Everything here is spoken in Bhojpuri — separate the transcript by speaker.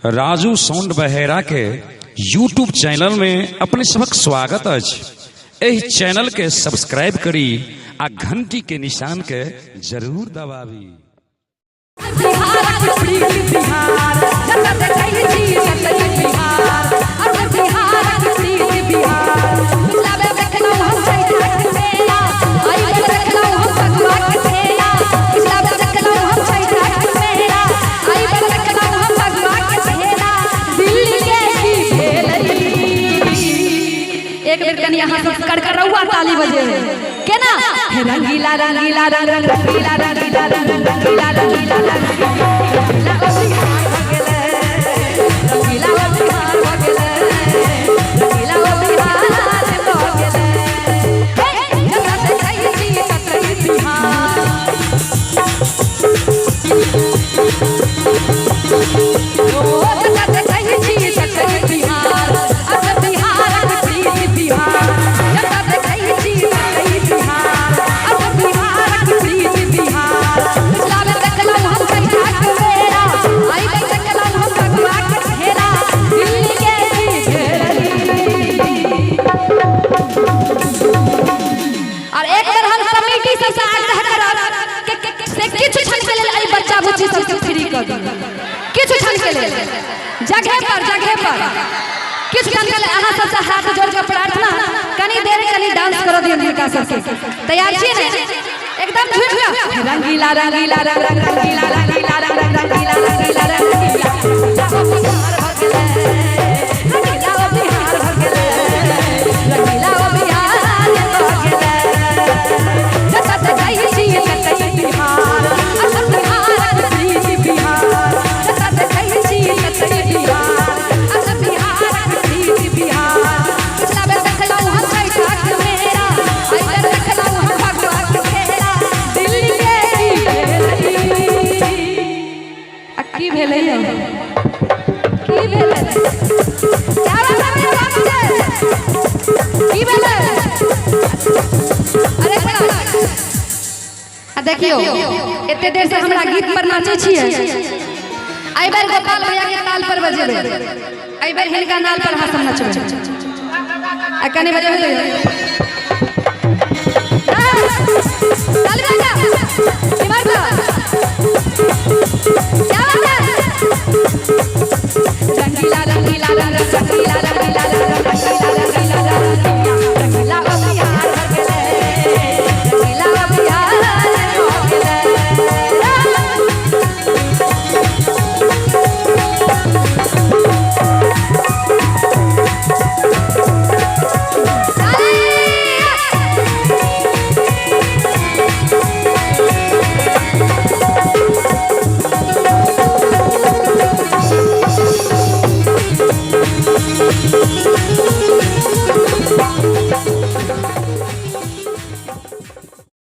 Speaker 1: राजू साउंड बहेरा के यूट्यूब चैनल में अपने सबक स्वागत अछि। एहि चैनल के सब्सक्राइब करी आ घंटी के निशान के जरूर दबावी।
Speaker 2: एक बेर कनी यहाँ सब कड़कड़ौआ ताली बजे केना रंगीला रंगीला रंग रंग रंगीला रंगीला रंग रंगीला रंगीला रंगीला रंगीला जगह पर किछ कंगल अहाँ सब से हाथ जोड़ के प्रार्थना कनी देर कनी डांस करो दियो निका सबके तैयार छी ने एकदम झूठ रंगीला रंगीला रंग रंग रंगीला रंगीला रंग रंग रंगीला रंगीला रंगीला देखियो इतने देर से हमरा गीत पर नाचे छिए आई बार गोपाल भैया के ताल पर बजेबे आई बार हिनका नाल पर हम नचबे आ कने बजे होते ताली बजा इमार क्या बात है